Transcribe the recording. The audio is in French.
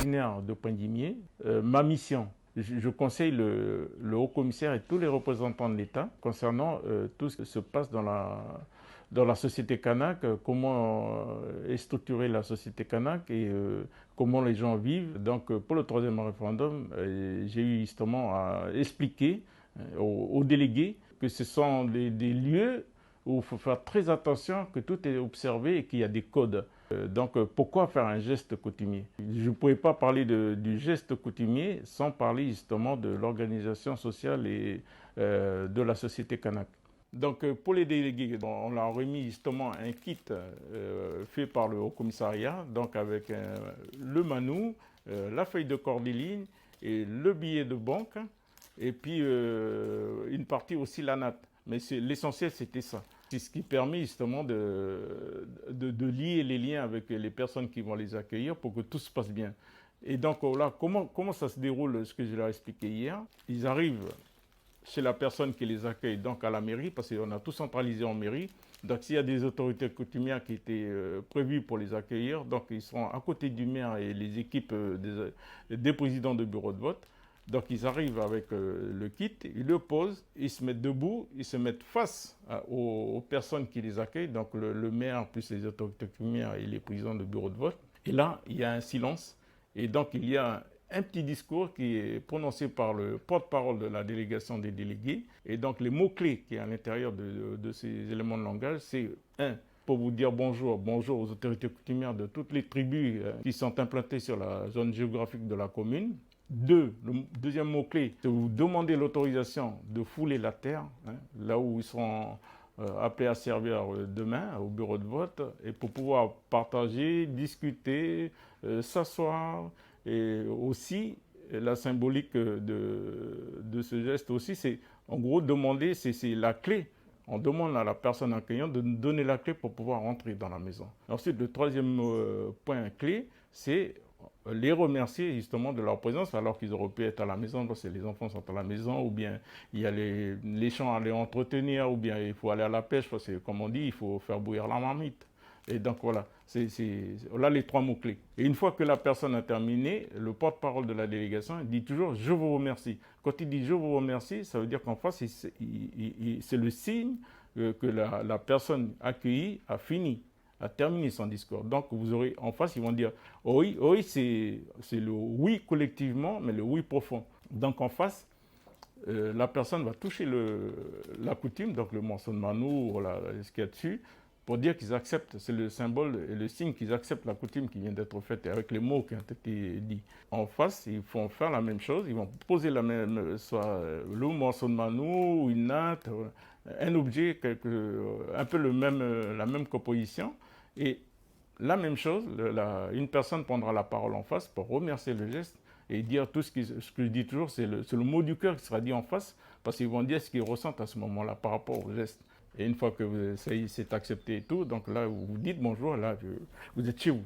originaire de Poindimier. Ma mission, je conseille le haut-commissaire et tous les représentants de l'État concernant tout ce qui se passe dans la société kanak, comment est structurée la société kanak et comment les gens vivent. Donc pour le troisième référendum, j'ai eu justement à expliquer aux délégués que ce sont des lieux où il faut faire très attention, que tout est observé et qu'il y a des codes. Donc pourquoi faire un geste coutumier? Je ne pouvais pas parler du geste coutumier sans parler justement de l'organisation sociale et de la société kanak. Donc pour les délégués, on leur a remis justement un kit fait par le Haut-Commissariat, donc avec le manou, la feuille de cordéline et le billet de banque, et puis une partie aussi la natte. Mais l'essentiel, c'était ça. C'est ce qui permet justement de lier les liens avec les personnes qui vont les accueillir pour que tout se passe bien. Et donc là, comment ça se déroule, ce que je leur ai expliqué hier? Ils arrivent chez la personne qui les accueille, donc à la mairie, parce qu'on a tout centralisé en mairie. Donc s'il y a des autorités coutumières qui étaient prévues pour les accueillir, donc ils seront à côté du maire et les équipes des présidents de bureau de vote. Donc ils arrivent avec le kit, ils le posent, ils se mettent debout, ils se mettent face aux personnes qui les accueillent, donc le maire plus les autorités coutumières et les présidents de bureau de vote. Et là, il y a un silence. Et donc il y a un petit discours qui est prononcé par le porte-parole de la délégation des délégués. Et donc les mots-clés qui sont à l'intérieur de ces éléments de langage, c'est pour vous dire bonjour aux autorités coutumières de toutes les tribus qui sont implantées sur la zone géographique de la commune. 2, le deuxième mot-clé, c'est vous demander l'autorisation de fouler la terre, là où ils seront appelés à servir demain au bureau de vote, et pour pouvoir partager, discuter, s'asseoir, et aussi la symbolique de ce geste aussi, c'est en gros demander, c'est la clé. On demande à la personne accueillante de nous donner la clé pour pouvoir rentrer dans la maison. Ensuite, le troisième point clé, c'est les remercier justement de leur présence alors qu'ils auraient pu être à la maison parce que les enfants sont à la maison, ou bien il y a les champs à les entretenir, ou bien il faut aller à la pêche parce que comme on dit, il faut faire bouillir la marmite. Et donc voilà, là les trois mots-clés. Et une fois que la personne a terminé, le porte-parole de la délégation dit toujours « je vous remercie ». Quand il dit « je vous remercie », ça veut dire qu'en face, c'est le signe que la personne accueillie a fini, a terminé son discours. Donc vous aurez en face, ils vont dire « oui, oui, c'est le oui collectivement, mais le oui profond ». Donc en face, la personne va toucher la coutume, donc le morceau de manou, voilà, ce qu'il y a dessus, pour dire qu'ils acceptent, c'est le symbole et le signe qu'ils acceptent la coutume qui vient d'être faite avec les mots qui ont été dits. En face, ils vont faire la même chose, ils vont poser soit le morceau de manou, une natte, un objet, un peu la même composition, et la même chose, une personne prendra la parole en face pour remercier le geste et dire tout ce que je dis toujours, c'est le mot du cœur qui sera dit en face, parce qu'ils vont dire ce qu'ils ressentent à ce moment-là par rapport au geste. Et une fois que c'est accepté et tout, donc là, vous dites bonjour, là, vous êtes chez vous.